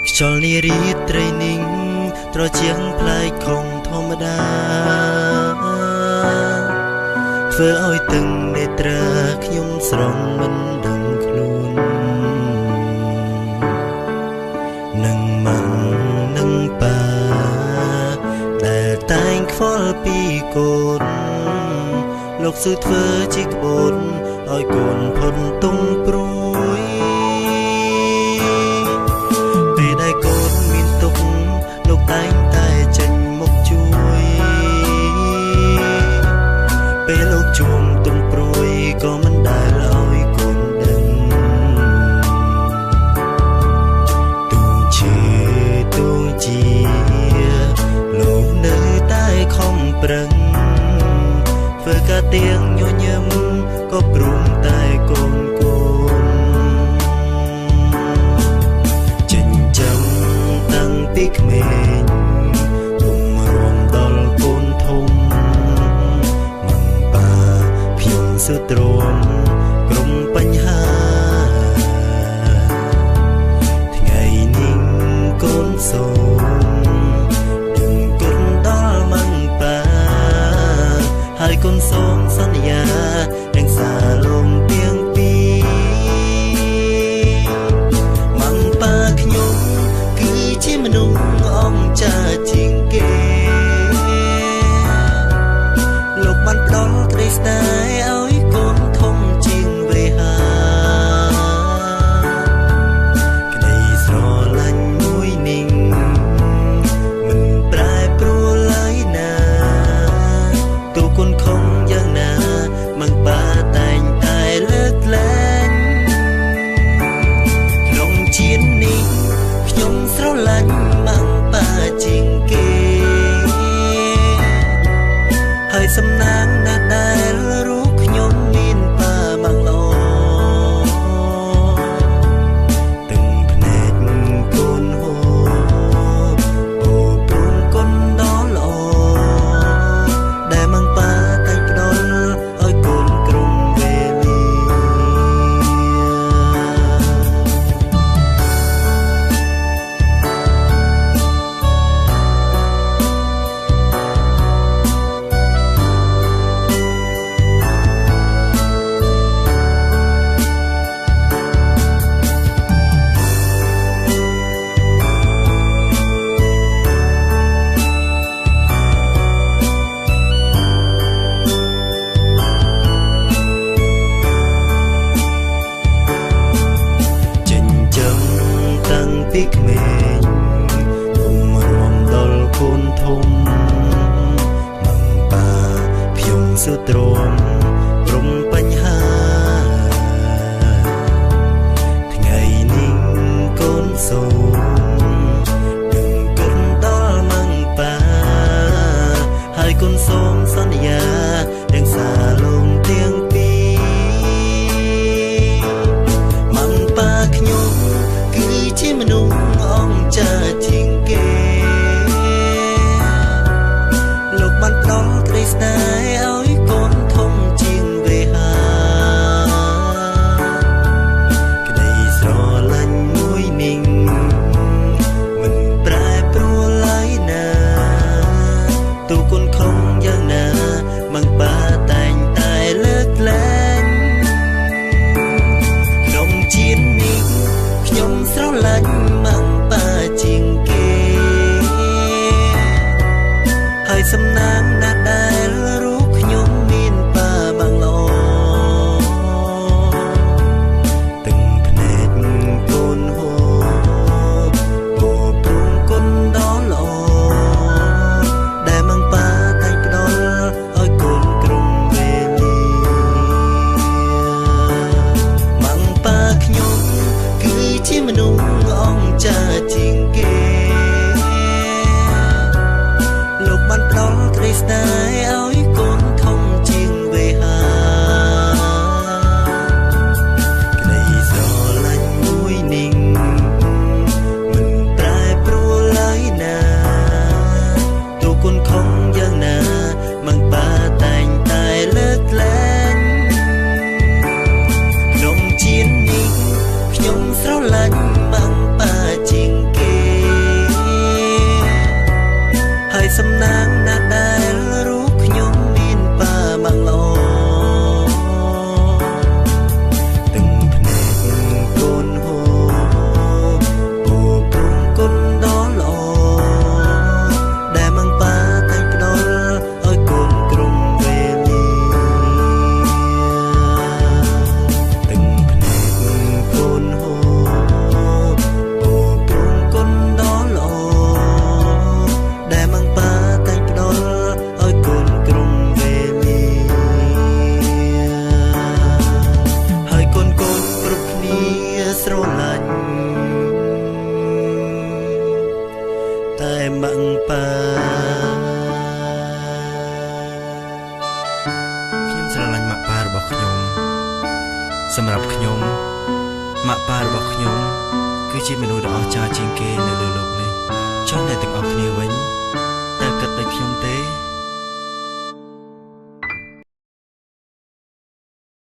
ខ្យល់នារីត្រីនិងត្រជាងផ្លែខុងធម្មតាធ្វើឲ្យទឹងនេត្រាខ្ញុំស្រង់មិនដឹងខ្លួននឹងម៉ាំងនឹងប៉ាដែលតែងខ្វល់ពីកូនលោកស៊ឺធ្វើជាក្បូនឲ្យកូនផុតទុំព្រួយពេលដែលកូនមានទុក្ខលោកតែងតែចេញមកជួយពេលលោកជួងទុំព្រួយក៏មិនដែលឲ្យកូនដឹងទូងជាលោកនៅតែខំប្រឹងធ្វើការទៀងញញឹមក៏ព្រមតែកូនកូនចិញ្ចឹមតាំងពីក្មេងទុំរួមដល់កូនធំម៉ាំប៉ាខ្ញុំស៊ឺទ្រាំក្រុមបញ្ហាថ្ងៃនេះកូនសូមដឹងគុណដល់ម៉ាំប៉ាហើយកូនសូមសន្យានឹងសាលងទាំងពីរម៉ាំប៉ាខ្ញុំគឺជាមនុស្សអង្គចាជាងគេលោកបានផ្ដល់ក្តីស្នេហ៍ឲ្យកូនធំជាងវេហាក្តីស្រឡាញ់មួយនឹងមិនប្រែប្រួលឡើយណាទូគុណខំយ៉ាងណាម៉ាំប៉ាតែងតែលើកលែងក្នុងជាតិនេះខ្ញុំស្រឡាញ់ម៉ាំប៉ាជាងគេហើយសំណាងណាស់ដែលរូបខ្ញុំមានប៉ាម៉ាំងល្អទាំងភ្នែកកូនហូអូព្រមកូនដល់ល្អដែលម៉ាំងប៉ាតែងផ្ដល់ឲ្យកូនក្រុមវេលាពីក្មេងទុំរួមដល់កូនធំម៉ាំប៉ាខ្ញុំស៊ឺទ្រាំព្រមបញ្ហាថ្ងៃនេះកូនសូមដឹងគុណដល់ម៉ាំប៉ាហើយកូនសូមសន្យានឹងសាលងទាំងពីរម៉ាំប៉ាខ្ញុំគឺជាមនុស្សអង្គចាជាងគេលោកបានផ្ដល់ក្តីស្នេហ៍ឲ្យកូនធំជាងវេហាក្តីស្រឡាញ់មួយនឹងមិនប្រែប្រួលឡើយណាទូគុណខំយ៉ាងណាម៉ាំងប៉ាតែងតែលើកលែងក្នុងជាតិនេះខ្ញុំស្រឡាញ់ម៉ាំងប៉ាជាងគេហើយសំណាងណាស់ដែលរូបខ្ញុំមានប៉ាម៉ាំងល្អទាំងភ្នែកកូនហូអូព្រមគុណដល់ល្អដែលម៉ាំងប៉ាតែងផ្ដល់ឲ្យកូនក្រុមវេលាម៉ាំងប៉ាខ្ញុំគឺជាមនុស្សអង្គចាជាងគេលោកបានផ្ដល់ក្តីស្នេហ៍ឲ្យកូនធំជាងវេហាក្តីស្រឡាញ់មួយនឹងមិនប្រែប្រួលឡើយណាទូគុណខំយ៉ាងណាម៉ាំងប៉ាតែងតែលើកលែងក្នុងជាតិនេះខ្ញុំស្រឡាញ់ម៉ាំងប៉ាជាងគេ សម្រាប់ខ្ញុំម៉ាក់ប៉ារបស់ខ្ញុំគឺជាមនុស្សដ៏អស្ចារ្យជាងគេនៅលើโลกនេះចុះអ្នកទាំងអស់គ្នាវិញ